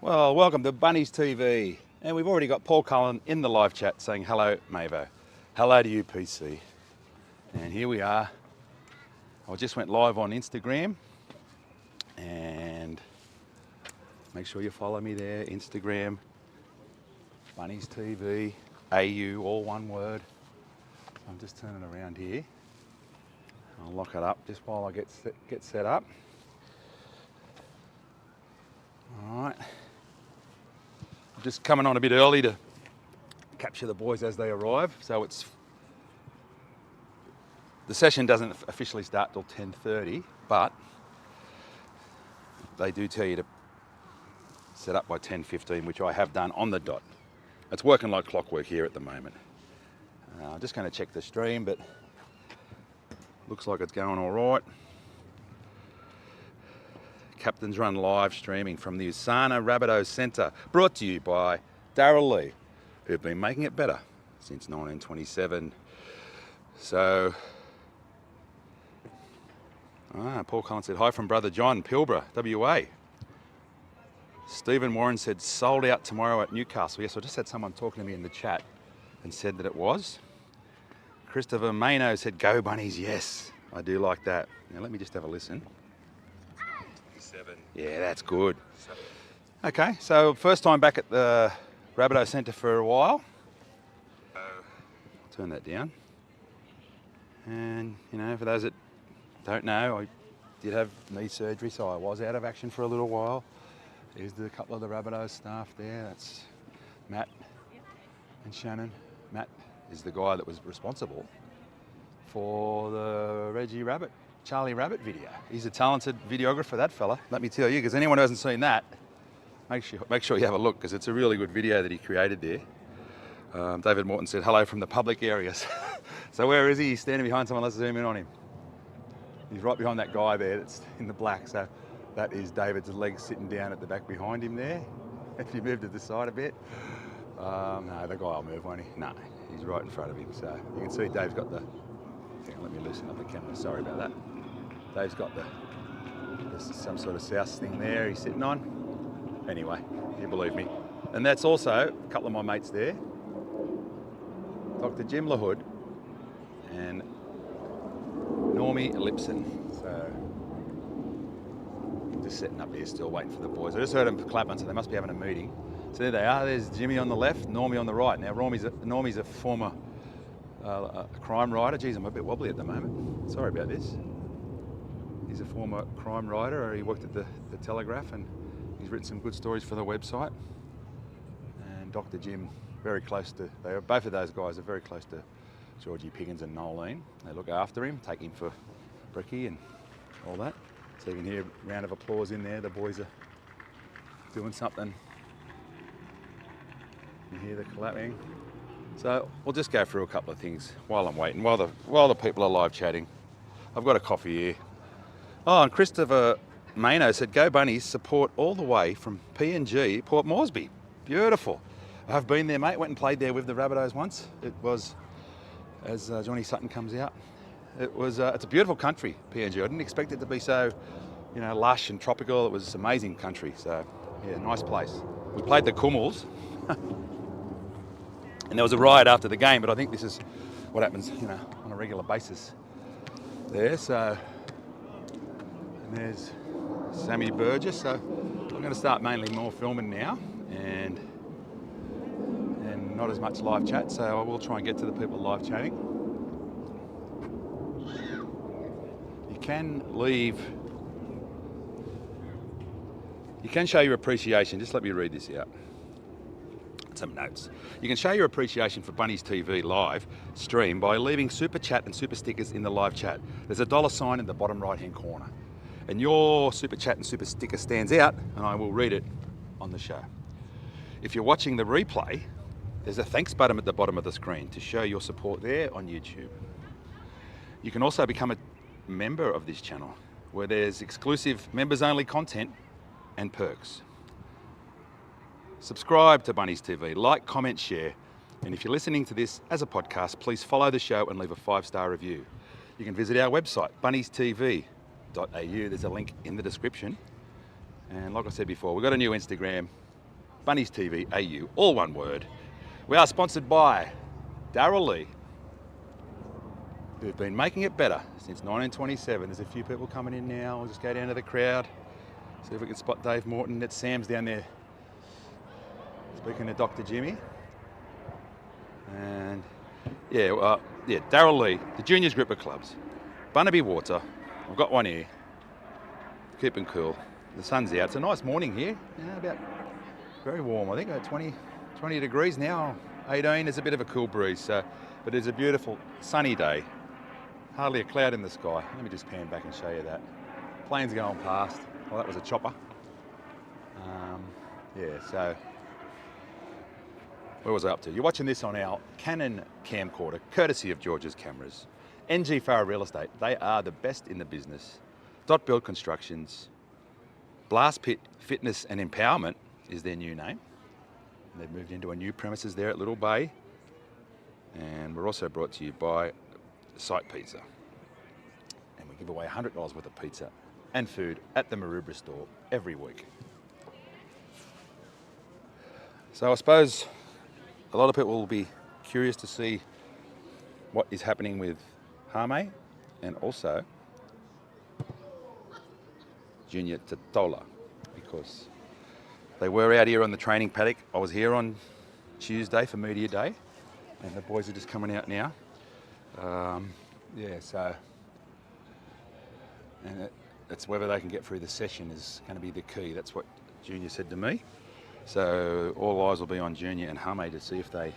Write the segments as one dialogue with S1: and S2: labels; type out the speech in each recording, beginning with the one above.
S1: Well, welcome to Bunnies TV. And we've already got Paul Cullen in the live chat saying hello, Mavo. Hello to you, PC. And here we are. I just went live on Instagram. And make sure you follow me there, Instagram, Bunnies TV, AU, all one word. I'm just turning around here. I'll lock it up just while I get set up. All right. I'm just coming on a bit early to capture the boys as they arrive. So the session doesn't officially start till 10:30, but they do tell you to set up by 10:15, which I have done on the dot. It's working like clockwork here at the moment. I'm just going to check the stream, but looks like it's going all right. Captain's Run live streaming from the Rabbitohs Centre, brought to you by Darryl Lee, who've been making it better since 1927. So, Paul Collins said, hi from brother John, Pilbara, WA. Stephen Warren said, sold out tomorrow at Newcastle. Yes, I just had someone talking to me in the chat and said that it was. Christopher Mayno said, go Bunnies, yes. I do like that. Now let me just have a listen. 7. Yeah, that's good. 7. Okay, so first time back at the Rabbitohs Centre for a while. Turn that down. And, you know, for those that don't know, I did have knee surgery, so I was out of action for a little while. There's a couple of the Rabbitohs staff there. That's Matt and Shannon. Matt is the guy that was responsible for the Charlie Rabbit video. He's a talented videographer, that fella, let me tell you, because anyone who hasn't seen that, make sure you have a look, because it's a really good video that he created there. David Morton said, hello from the public areas. So where is he? He's standing behind someone. Let's zoom in on him. He's right behind that guy there that's in the black. So that is David's legs sitting down at the back behind him there. If you move to the side a bit. No, the guy will move, won't he? No, he's right in front of him. So you can see Dave's got the... Hang on, let me loosen up the camera. Sorry about that. Dave's got there's some sort of souse thing there he's sitting on. Anyway, you believe me. And that's also a couple of my mates there. Dr. Jim LaHood and Normie Lipson. So just setting up here still waiting for the boys. I just heard them clapping, so they must be having a meeting. So there they are. There's Jimmy on the left, Normie on the right. Now Normie's a former crime writer. Geez, I'm a bit wobbly at the moment. Sorry about this. He's a former crime writer. He worked at the Telegraph, and he's written some good stories for the website. And Dr. Jim, very close to, both of those guys are very close to Georgie Piggins and Nolene. They look after him, take him for brekkie and all that. So you can hear a round of applause in there. The boys are doing something. You hear the clapping. So we'll just go through a couple of things while I'm waiting, while the people are live chatting. I've got a coffee here. Oh, and Christopher Mayno said, go Bunnies, support all the way from PNG, Port Moresby. Beautiful. I've been there, mate. Went and played there with the Rabbitohs once. It was, as Johnny Sutton comes out, it's a beautiful country, PNG. I didn't expect it to be so, you know, lush and tropical. It was amazing country. So, yeah, nice place. We played the Kummels. And there was a riot after the game, but I think this is what happens, you know, on a regular basis there. So, and there's Sammy Burgess. So I'm going to start mainly more filming now and not as much live chat. So I will try and get to the people live chatting. You can show your appreciation. Just let me read this out. Some notes. You can show your appreciation for Bunnies TV live stream by leaving super chat and super stickers in the live chat. There's a $ in the bottom right hand corner, and your super chat and super sticker stands out, and I will read it on the show. If you're watching the replay, there's a thanks button at the bottom of the screen to show your support there on YouTube. You can also become a member of this channel, where there's exclusive members only content and perks. Subscribe to Bunnies TV, like, comment, share, and if you're listening to this as a podcast, please follow the show and leave a 5-star review. You can visit our website, bunniestv.au. There's a link in the description. And like I said before, we've got a new Instagram. Bunnies TV AU, all one word. We are sponsored by Darryl Lee, who've been making it better since 1927. There's a few people coming in now. We'll just go down to the crowd, see if we can spot Dave Morton. It's Sam's down there speaking to Dr. Jimmy. And yeah, Darryl Lee, the juniors group of clubs. Bunnaby Water, I've got one here, keeping cool. The sun's out, it's a nice morning here, about very warm, I think about 20 degrees now, 18, there's a bit of a cool breeze, but it's a beautiful sunny day. Hardly a cloud in the sky. Let me just pan back and show you that. Planes going past, well that was a chopper. So where was I up to? You're watching this on our Canon camcorder, courtesy of George's Cameras. NG Farah Real Estate, they are the best in the business. Dot Build Constructions, Blast Pit Fitness and Empowerment is their new name. And they've moved into a new premises there at Little Bay. And we're also brought to you by Site Pizza. And we give away $100 worth of pizza and food at the Maroubra store every week. So I suppose a lot of people will be curious to see what is happening with Hame and also Junior Tatola, because they were out here on the training paddock. I was here on Tuesday for media day, and the boys are just coming out now. It's whether they can get through the session is going to be the key. That's what Junior said to me. So all eyes will be on Junior and Hame to see if they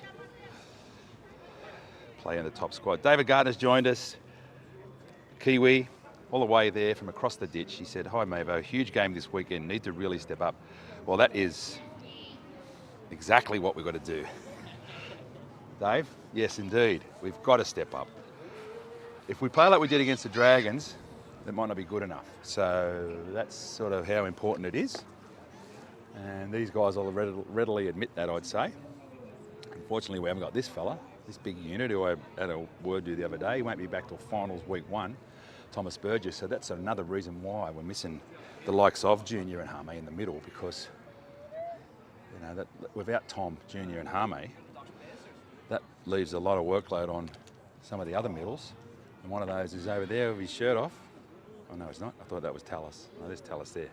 S1: play in the top squad. David Gardner's joined us, Kiwi, all the way there from across the ditch. He said, "Hi Mavo, huge game this weekend, need to really step up." Well, that is exactly what we've got to do. Dave? Yes, indeed. We've got to step up. If we play like we did against the Dragons, it might not be good enough. So that's sort of how important it is. And these guys will readily admit that, I'd say. Unfortunately, we haven't got this fella, this big unit who I had a word to the other day. He won't be back till finals week 1, Thomas Burgess. So that's another reason why we're missing the likes of Junior and Hame in the middle, because that without Tom, Junior and Hame, that leaves a lot of workload on some of the other middles. And one of those is over there with his shirt off. Oh no, it's not. I thought that was Tallis. No, there's Tallis there.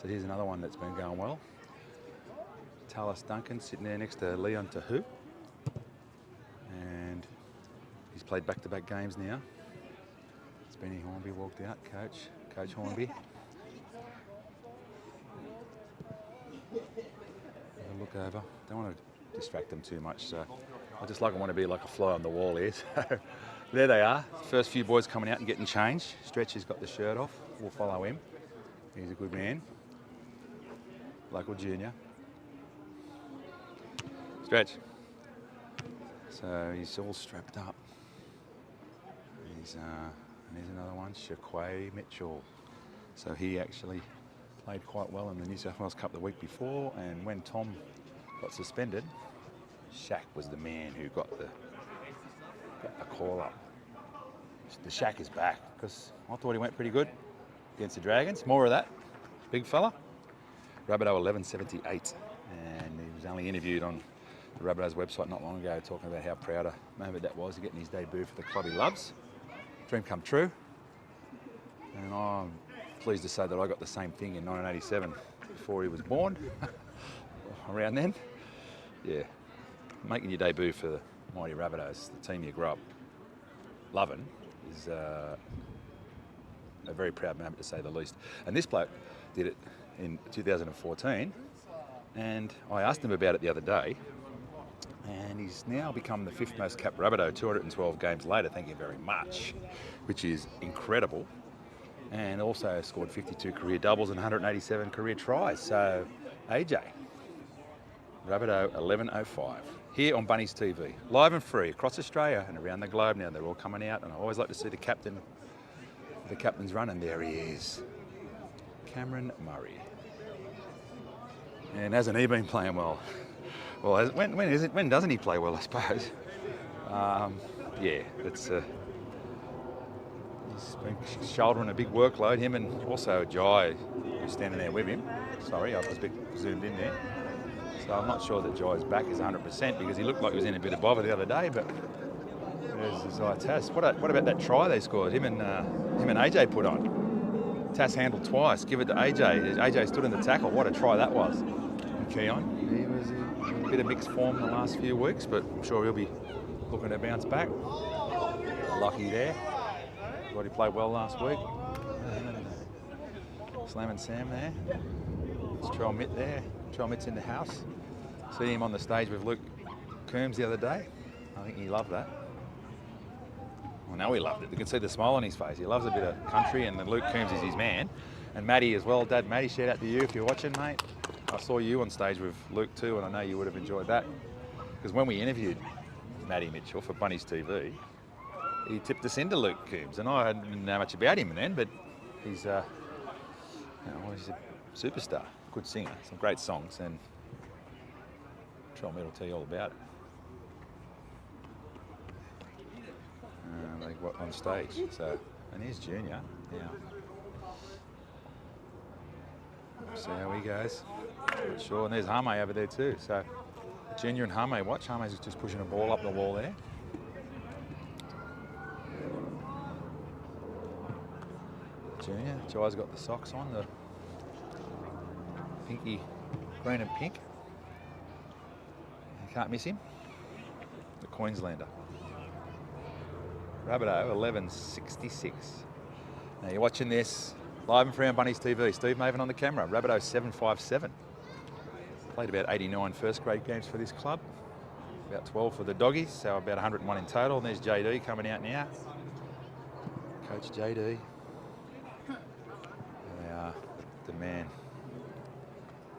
S1: So here's another one that's been going well. Tallis Duncan sitting there next to Leon Tahu. And he's played back-to-back games now. Benny Hornby walked out, Coach Hornby. Have a look over. Don't want to distract them too much, so I want to be like a fly on the wall here. So there they are. First few boys coming out and getting changed. Stretch has got the shirt off. We'll follow him. He's a good man. Local junior. Stretch. So he's all strapped up. And here's another one, Shaquay Mitchell. So he actually played quite well in the New South Wales Cup the week before, and when Tom got suspended, Shaq was the man who got the call up. The Shaq is back, because I thought he went pretty good against the Dragons. More of that, big fella. Rabbitoh 1178, and he was only interviewed on the Rabbitohs website not long ago, talking about how proud a moment that was, getting his debut for the club he loves. Dream come true, and I'm pleased to say that I got the same thing in 1987 before he was born. Around then, yeah, making your debut for the mighty Rabbitohs, the team you grew up loving, is a very proud moment to say the least. And this bloke did it in 2014, and I asked him about it the other day. And he's now become the 5th most capped Rabbitoh, 212 games later, thank you very much, which is incredible. And also scored 52 career doubles and 187 career tries. So, AJ, Rabbitoh 1105, here on Bunnies TV, live and free across Australia and around the globe now. They're all coming out, and I always like to see the captain's run, and there he is, Cameron Murray. And hasn't he been playing well? Well, when doesn't he play well, I suppose? Yeah, he's been shouldering a big workload, him and also Jai, who's standing there with him. Sorry, I was a bit zoomed in there. So I'm not sure that Jai's back is 100% because he looked like he was in a bit of bother the other day, but there's Zai Tass. What about that try they scored? Him and AJ put on. Tass handled twice. Give it to AJ. AJ stood in the tackle. What a try that was. And Keon, he was in a bit of mixed form the last few weeks, but I'm sure he'll be looking to bounce back. Lucky there. Thought he played well last week. Slam and Sam there. It's Trell Mitt there. Trell Mitt's in the house. See him on the stage with Luke Coombs the other day. I think he loved that. Well, now he loved it. You can see the smile on his face. He loves a bit of country, and then Luke Coombs is his man. And Matty as well. Dad Matty, shout out to you if you're watching, mate. I saw you on stage with Luke too, and I know you would have enjoyed that. Because when we interviewed Matty Mitchell for Bunnies TV, he tipped us into Luke Coombs, and I didn't know much about him then, but he's, he's a superstar, good singer, some great songs, and Trell Mitt will tell you all about it. They got on stage, so, and here's Junior now. We'll see how he goes. Not sure, and there's Hame over there too. So Junior and Hame, watch. Hame's just pushing a ball up the wall there. Junior, Jai's got the socks on, the pinky, green and pink. You can't miss him. The Queenslander. Rabbitoh 11.66. Now you're watching this live and free on Bunnies TV. Steve Maven on the camera. Rabbitoh 7.57. Played about 89 first grade games for this club. About 12 for the doggies, so about 101 in total. And there's JD coming out now. Coach JD. The man,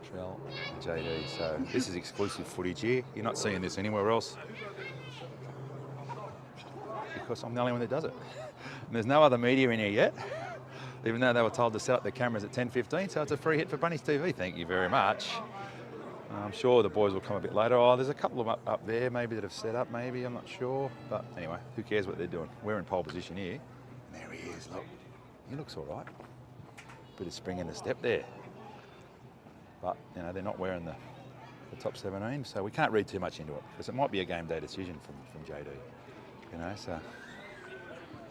S1: Trell, JD. So this is exclusive footage here. You're not seeing this anywhere else because I'm the only one that does it. And there's no other media in here yet, even though they were told to set up their cameras at 10:15. So it's a free hit for Bunnies TV. Thank you very much. I'm sure the boys will come a bit later. Oh, there's a couple of them up there maybe that have set up, maybe, I'm not sure. But anyway, who cares what they're doing? We're in pole position here. And there he is, look. He looks all right. Bit of spring in the step there. But, you know, they're not wearing the top 17, so we can't read too much into it because it might be a game day decision from JD. You know, so.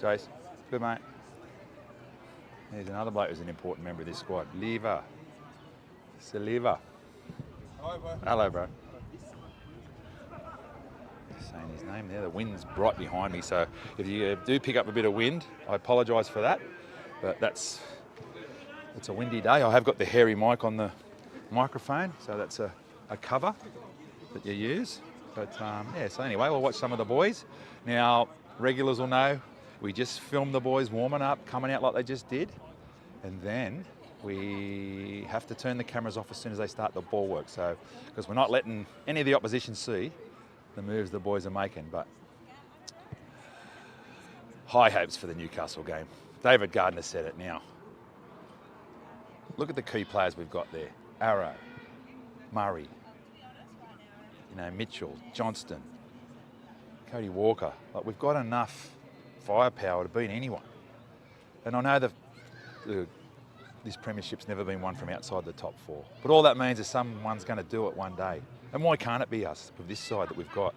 S1: Jace, good mate. There's another bloke who's an important member of this squad. Lever. Saliva.
S2: Hi, bro.
S1: Hello, bro. Saying his name there. The wind's right behind me, so if you do pick up a bit of wind, I apologise for that. But it's a windy day. I have got the hairy mic on the microphone, so that's a cover that you use. But yeah, so anyway, we'll watch some of the boys. Now, regulars will know we just filmed the boys warming up, coming out like they just did. And then we have to turn the cameras off as soon as they start the ball work. So, because we're not letting any of the opposition see the moves the boys are making. But high hopes for the Newcastle game. David Gardner said it now. Look at the key players we've got there. Arrow, Murray, Mitchell, Johnston, Cody Walker. Like, we've got enough firepower to beat anyone. And I know this premiership's never been won from outside the top four. But all that means is someone's going to do it one day. And why can't it be us with this side that we've got?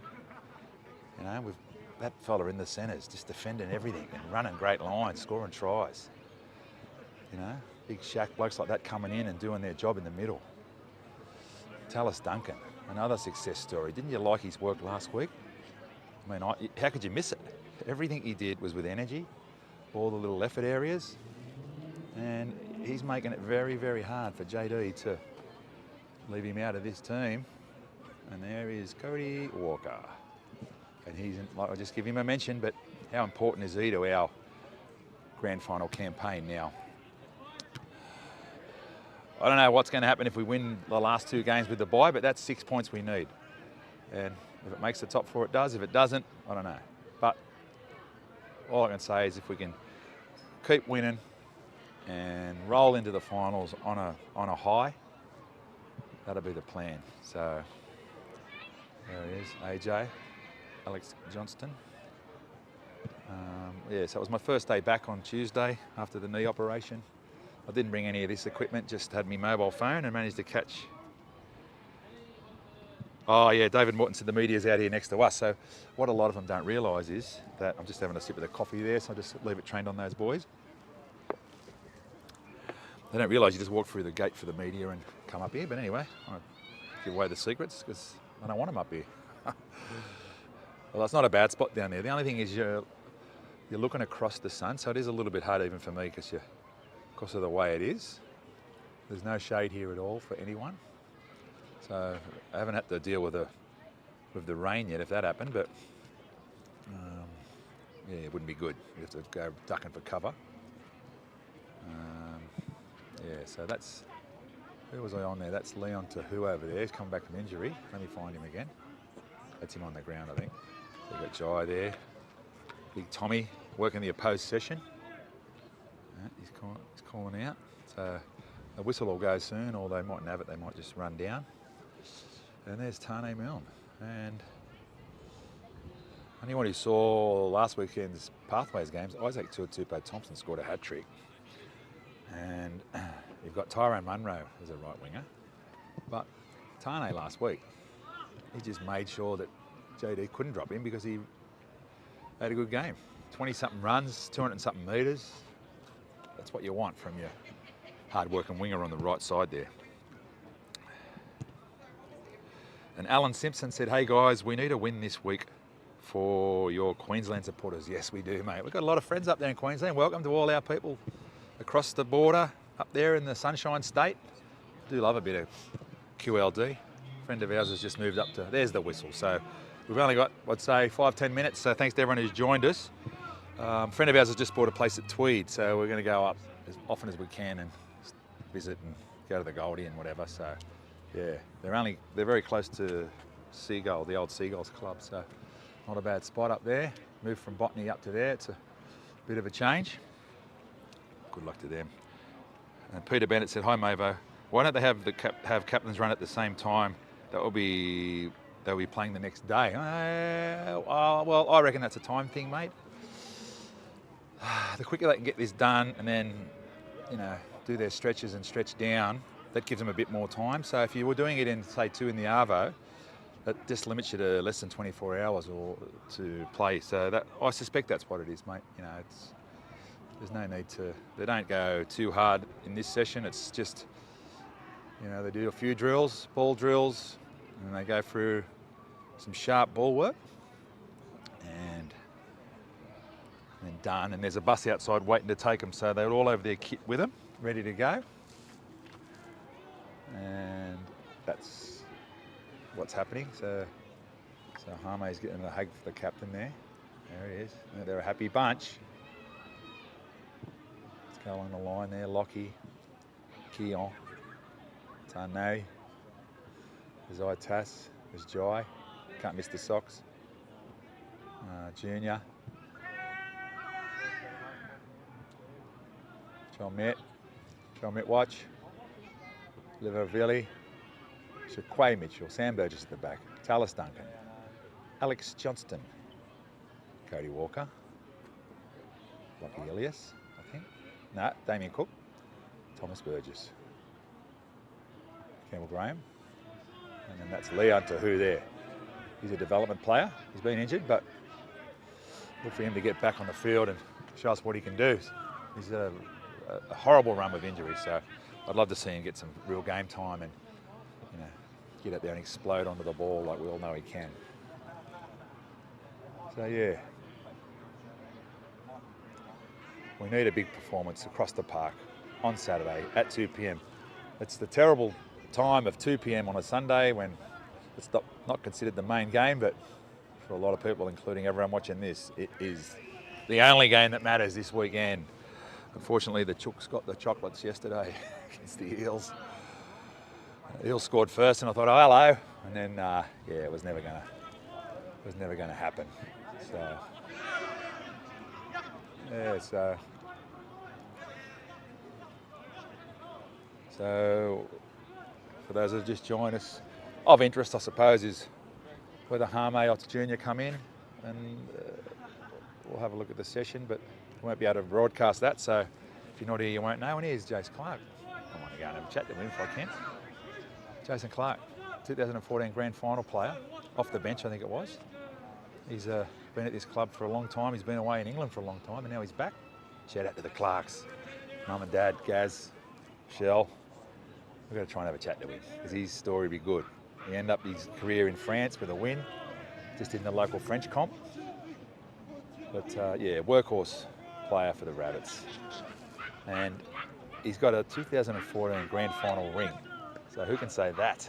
S1: You know, with that fella in the centres just defending everything and running great lines, scoring tries. You know, big Shaq blokes like that coming in and doing their job in the middle. Tallis Duncan, another success story. Didn't you like his work last week? I mean, how could you miss it? Everything he did was with energy, all the little effort areas, and he's making it very, very hard for JD to leave him out of this team. And there is Cody Walker. And he's, like, I'll just give him a mention, but how important is he to our grand final campaign now? I don't know what's going to happen if we win the last two games with the bye, but that's 6 points we need. And if it makes the top four, it does. If it doesn't, I don't know. But all I can say is if we can keep winning and roll into the finals on a high, that'll be the plan. So there he is, AJ, Alex Johnston. Yeah, so it was my first day back on Tuesday after the knee operation.
S2: I didn't bring any of this equipment, just had my mobile phone and managed to catch. Oh yeah, David Morton said the media's out here next to us. So what a lot of them don't realise is that I'm just having a sip of the coffee there, so I just leave it trained on those boys. They don't realise you just walk through the gate for the media and come up here. But anyway, I won't give away the secrets because I don't want them up here. Well, it's not a bad spot down there. The only thing is you're looking across the sun, so it is a little bit hard even for me because of the way it is. There's no shade here at all for anyone. So I haven't had to deal with the rain yet if that happened, but yeah, it wouldn't be good. You have to go ducking for cover. Yeah, so that's, who was I on there? That's Leon Tahu over there. He's come back from injury. Let me find him again. That's him on the ground, I think. So you've got Jai there. Big Tommy working the opposed session. He's calling out. So the whistle will go soon, or they mightn't have it. They might just run down. And there's Tane Milne. And anyone who saw last weekend's Pathways games, Isaac Tuatupo Thompson scored a hat-trick. And you've got Tyrone Munro as a right winger. But Tane last week, he just made sure that JD couldn't drop him because he had a good game. 20-something runs, 200-something metres. That's what you want from your hard-working winger on the right side there. And Alan Simpson said, hey guys, we need a win this week for your Queensland supporters. Yes, we do, mate. We've got a lot of friends up there in Queensland. Welcome to all our people across the border up there in the Sunshine State. Do love a bit of QLD. A friend of ours has just moved up to, there's the whistle. So we've only got, I'd say, 5-10 minutes. So thanks to everyone who's joined us. A friend of ours has just bought a place at Tweed. So we're going to go up as often as we can and visit and go to the Goldie and whatever. So yeah, they're very close to Seagull, the old Seagulls club. So not a bad spot up there. Moved from Botany up to there. It's a bit of a change. Good luck to them. And Peter Bennett said, hi Mavo, why don't they have captains run at the same time? They'll be playing the next day. Well, I reckon that's a time thing, mate. The quicker they can get this done and then, do their stretches and stretch down, that gives them a bit more time. So if you were doing it in, say, 2 in the Arvo, that just limits you to less than 24 hours or to play. So I suspect that's what it is, mate. There's no need to, they don't go too hard in this session. It's just, they do a few drills, ball drills, and they go through some sharp ball work and then done. And there's a bus outside waiting to take them. So they're all over their kit with them, ready to go. And that's what's happening. So Harme's getting a hug for the captain there. There he is. They're a happy bunch. Go along the line there, Lockie, Keon, Tane, there's Itas, there's Jai, can't miss the socks, Junior, John Mitt Watch, Livervilli, Shaquay Mitchell, Sam Burgess at the back, Tallis Duncan, Alex Johnston, Cody Walker, Lockie Elias, I think. No, Damien Cook, Thomas Burgess, Campbell Graham, and then that's Leon Tahu there. He's a development player. He's been injured, but look for him to get back on the field and show us what he can do. He's a horrible run with injuries, so I'd love to see him get some real game time and get out there and explode onto the ball like we all know he can. So yeah. We need a big performance across the park on Saturday at 2 p.m. It's the terrible time of 2 p.m. on a Sunday when it's not considered the main game, but for a lot of people, including everyone watching this, it is the only game that matters this weekend. Unfortunately, the Chooks got the chocolates yesterday against the Eels. The Eels scored first, and I thought, oh, hello, and then it was never gonna happen. So. Yeah, so for those that just joined us, of interest, I suppose, is whether Harme or Junior come in, and we'll have a look at the session, but we won't be able to broadcast that. So if you're not here, you won't know. And here's Jace Clark. I want to go and have a chat to him if I can. Jason Clark, 2014 Grand Final player, off the bench I think it was. He's been at this club for a long time. He's been away in England for a long time, and now he's back. Shout out to the Clarks, Mum and Dad, Gaz, Shell. We've got to try and have a chat to him because his story will be good. He ended up his career in France with a win, just in the local French comp. But yeah, workhorse player for the Rabbits. And he's got a 2014 Grand Final ring. So who can say that?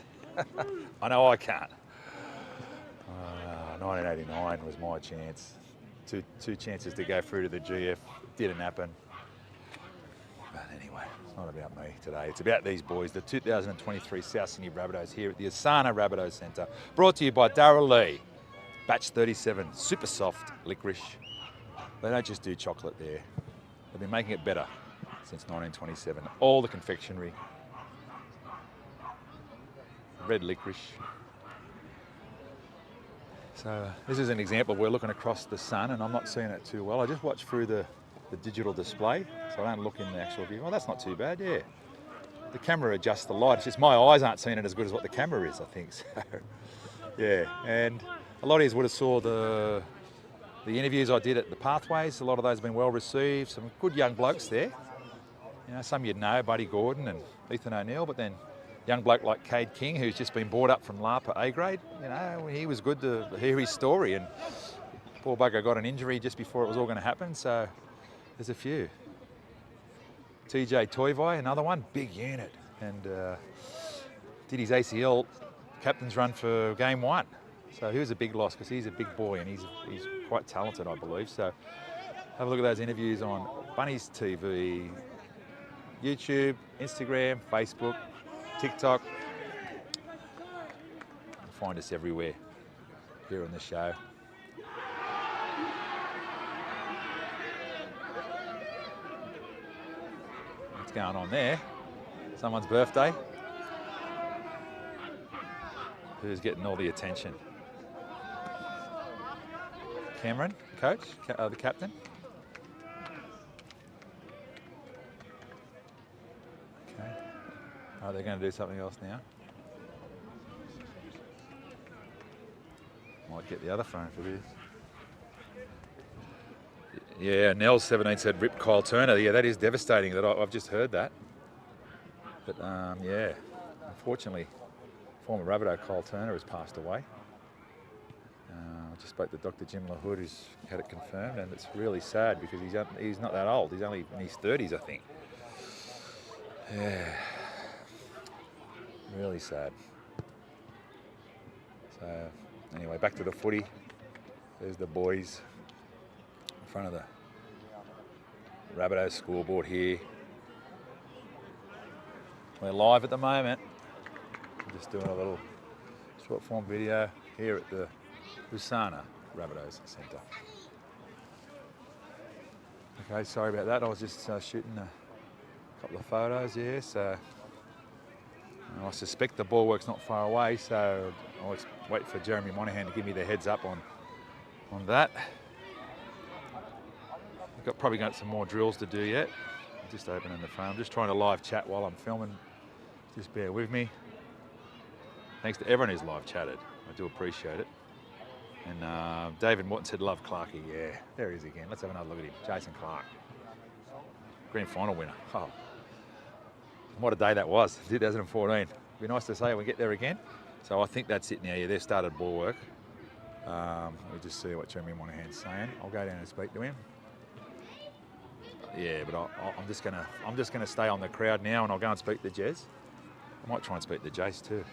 S2: I know I can't. 1989 was my chance. Two chances to go through to the GF. Didn't happen. But anyway, it's not about me today. It's about these boys, the 2023 South Sydney Rabbitohs here at the Asana Rabbitohs Centre. Brought to you by Darryl Lee. Batch 37, super soft licorice. They don't just do chocolate there. They've been making it better since 1927. All the confectionery. Red licorice. So this is an example. We're looking across the sun and I'm not seeing it too well. I just watch through the digital display, so I don't look in the actual view. Oh, that's not too bad, yeah. The camera adjusts the light. It's just my eyes aren't seeing it as good as what the camera is, I think. So, yeah, and a lot of you would have saw the interviews I did at the Pathways. A lot of those have been well received. Some good young blokes there. You know, some you'd know, Buddy Gordon and Ethan O'Neill, but then young bloke like Cade King, who's just been brought up from Lapa A grade. You know, he was good to hear his story, and poor bugger got an injury just before it was all going to happen, so there's a few. TJ Toivai, another one, big unit, and did his ACL captain's run for game one. So he was a big loss because he's a big boy and he's quite talented, I believe. So have a look at those interviews on Bunnies TV, YouTube, Instagram, Facebook, TikTok. You'll find us everywhere here on the show. What's going on there? Someone's birthday. Who's getting all the attention? Cameron, coach, the captain. Okay. Oh, they're going to do something else now. Might get the other phone for this. Yeah, Nels 17 said rip Kyle Turner. Yeah, that is devastating. That I've just heard that. But yeah, unfortunately, former Rabbitoh Kyle Turner has passed away. I just spoke to Dr. Jim LaHood, who's had it confirmed, and it's really sad because he's not that old. He's only in his 30s, I think. Yeah, really sad. So anyway, back to the footy. There's the boys in front of the Rabbitohs scoreboard here. We're live at the moment. I'm just doing a little short form video here at the Asana Rabbitohs Centre. Okay, sorry about that. I was just shooting a couple of photos here. So I suspect the ball work's not far away. So I'll just wait for Jeremy Monahan to give me the heads up on that. I've probably got some more drills to do yet. I'm just opening the phone. I'm just trying to live chat while I'm filming. Just bear with me. Thanks to everyone who's live chatted. I do appreciate it. And David Morton said, love Clarkie. Yeah, there he is again. Let's have another look at him. Jason Clark. Grand final winner. Oh, what a day that was, 2014. It'd be nice to say when we get there again. So I think that's it now. Yeah, they've started ball work. We'll just see what Jeremy Monahan's saying. I'll go down and speak to him. Yeah, but I'm just gonna stay on the crowd now, and I'll go and speak to Jez. I might try and speak to Jace too.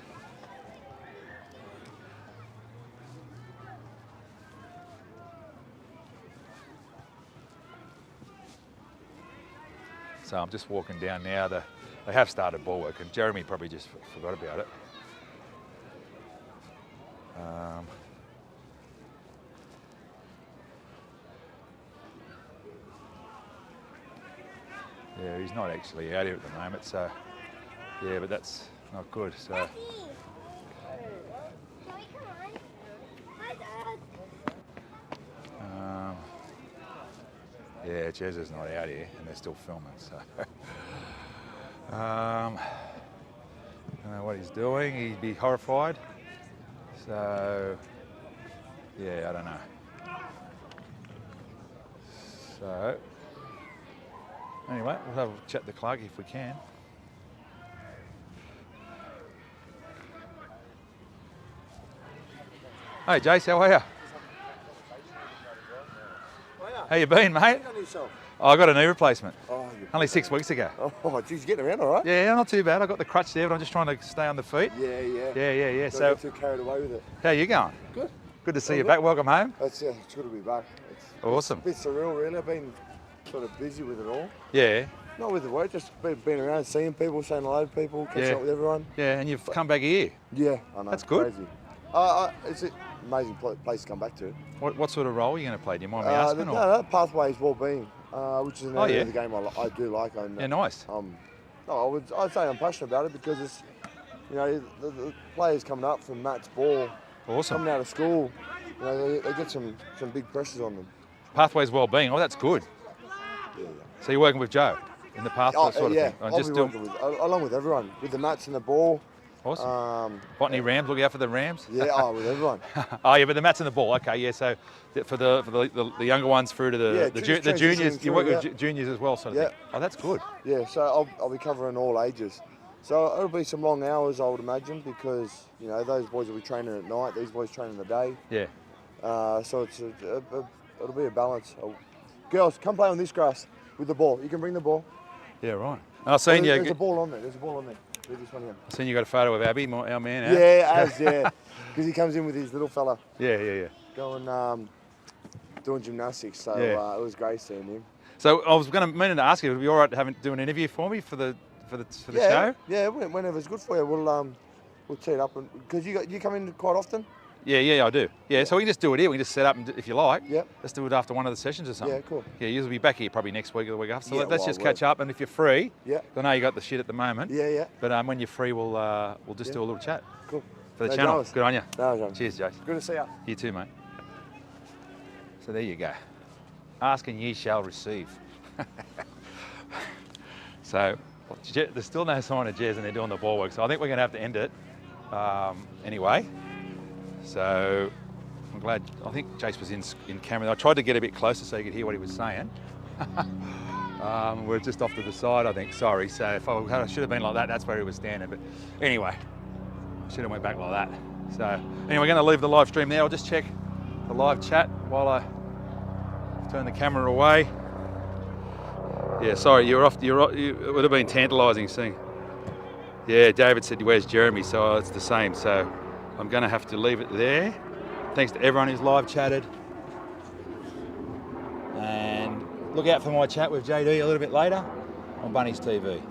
S2: So I'm just walking down now. They have started ball work, and Jeremy probably just forgot about it. Yeah, he's not actually out here at the moment, so yeah, but that's not good. So Yeah, Jezza's not out here, and they're still filming, so. Don't know what he's doing. He'd be horrified. So, yeah, I don't know. So, anyway, we'll have a chat to Clark if we can. Hey, Jace, how are you? How you been, mate? Oh, I got a knee replacement. Only 6 weeks ago.
S3: Oh, geez, getting around all right?
S2: Yeah, not too bad. I got the crutch there, but I'm just trying to stay on the feet.
S3: Yeah.
S2: Yeah.
S3: Don't
S2: So,
S3: get too carried away with it.
S2: how you going?
S3: Good.
S2: Good to see you back. Welcome home.
S3: It's good to be back. It's
S2: Awesome.
S3: a bit surreal, really. I've been sort of busy with it all.
S2: Yeah,
S3: Not with the work, just being around, seeing people, saying hello to people, catching up with everyone.
S2: yeah, and you've come back here.
S3: Yeah, I know.
S2: That's good.
S3: Crazy. It's an amazing place to come back to.
S2: What sort of role are you going to play? Do you mind me asking? Or?
S3: No, Pathways Wellbeing, which is an area
S2: yeah.
S3: of the game I do like.
S2: Yeah, nice.
S3: I'd say I'm passionate about it because it's, the players coming up from Matt's ball,
S2: Awesome.
S3: coming out of school, they get some big pressures on them.
S2: Pathways Wellbeing. Oh, that's good.
S3: Yeah.
S2: So you're working with Joe in the past, sort of
S3: yeah.
S2: thing.
S3: I'll be working along with everyone, with the Mats and the ball.
S2: Awesome. Botany Rams. Look out for the Rams.
S3: Yeah, with everyone.
S2: Oh yeah, but the mats and the ball. Okay, yeah. So for the younger ones through to the juniors, you work with juniors as well, sort of thing. Oh, that's good.
S3: Yeah, so I'll be covering all ages. So it'll be some long hours, I would imagine, because those boys will be training at night. These boys train in the day.
S2: Yeah.
S3: So it'll be a balance. Girls, come play on this grass with the ball. You can bring the ball.
S2: Yeah, right. And I've seen you.
S3: There's a ball on there. There's this one here.
S2: I've seen you got a photo of Abby, our man.
S3: Yeah, because he comes in with his little fella.
S2: Yeah.
S3: Going doing gymnastics. So it was great seeing him.
S2: So I was meaning to ask you, would it be all right to do an interview for me for the show?
S3: Yeah, whenever it's good for you, we'll tee it up. Because you come in quite often.
S2: Yeah, I do. Yeah, so we can just do it here. We can just set up, and if you like.
S3: Yep.
S2: Let's do it after one of the sessions or something.
S3: Yeah, cool.
S2: Yeah, you'll be back here probably next week or the week after. So
S3: Yeah,
S2: let's just catch up, and if you're free,
S3: Yeah.
S2: I know you got the shit at the moment.
S3: Yeah.
S2: But when you're free, we'll just do a little chat
S3: Cool.
S2: for the
S3: No
S2: channel.
S3: dramas.
S2: Good on you.
S3: No dramas.
S2: Cheers, Jace.
S3: Good to see you.
S2: You too, mate. So there you go. Ask and ye shall receive. So there's still no sign of Jez and they're doing the ball work. So I think we're going to have to end it anyway. So I'm glad. I think Jace was in camera. I tried to get a bit closer so you could hear what he was saying. We're just off to the side, I think. Sorry. So if I should have been like that, that's where he was standing. But anyway, should have went back like that. So anyway, we're going to leave the live stream there. I'll just check the live chat while I turn the camera away. Yeah, sorry, you're off. It would have been tantalising seeing. Yeah, David said, "Where's Jeremy?" So it's the same. So I'm going to have to leave it there. Thanks to everyone who's live chatted. And look out for my chat with JD a little bit later on Bunnies TV.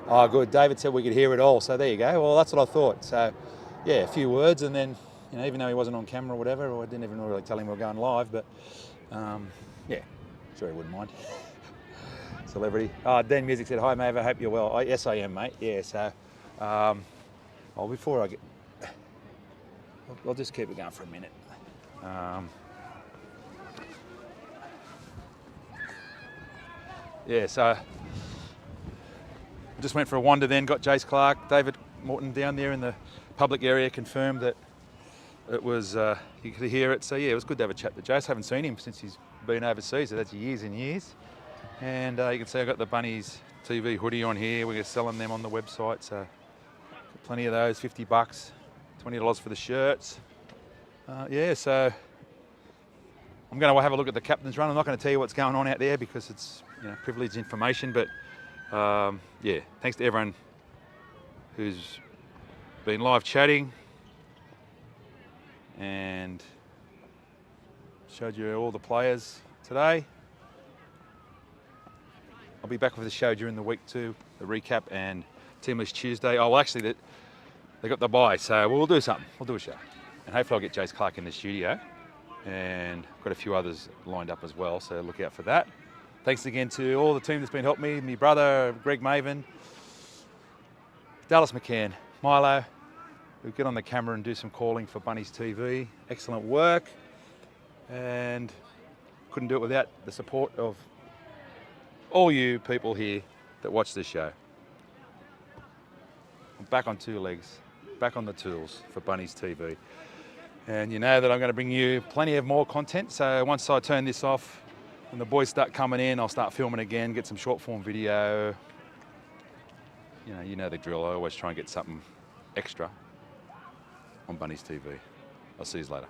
S2: Oh, good. David said we could hear it all. So there you go. Well, that's what I thought. So, yeah, a few words, and then, even though he wasn't on camera or whatever, or I didn't even really tell him we were going live, but yeah, sure he wouldn't mind. Celebrity. Oh, Dan Music said, "Hi, Maeve. I hope you're well." Yes, I am, mate. Yeah. So, before I get, I'll just keep it going for a minute. Yeah. So. Just went for a wander then, got Jace Clark, David Morton down there in the public area, confirmed that it was, you could hear it. So yeah, it was good to have a chat to Jace. Haven't seen him since he's been overseas, so that's years and years. And you can see I got the Bunnies TV hoodie on here. We're selling them on the website, so plenty of those, $50, $20 for the shirts. Yeah, so I'm going to have a look at the captain's run. I'm not going to tell you what's going on out there because it's privileged information, but yeah, thanks to everyone who's been live chatting and showed you all the players today. I'll be back with the show during the week too, the recap and Team List Tuesday. Oh, well, actually, they got the bye, so we'll do something. We'll do a show. And hopefully I'll get Jace Clark in the studio. And I've got a few others lined up as well, so look out for that. Thanks again to all the team that's been helping me, my brother, Greg Maven, Dallas McCann, Milo, who get on the camera and do some calling for Bunnies TV. Excellent work, and couldn't do it without the support of all you people here that watch this show. I'm back on 2 legs, back on the tools for Bunnies TV. And you know that I'm going to bring you plenty of more content. So once I turn this off and the boys start coming in, I'll start filming again, get some short form video. You know the drill. I always try and get something extra on Bunnies TV. I'll see you later.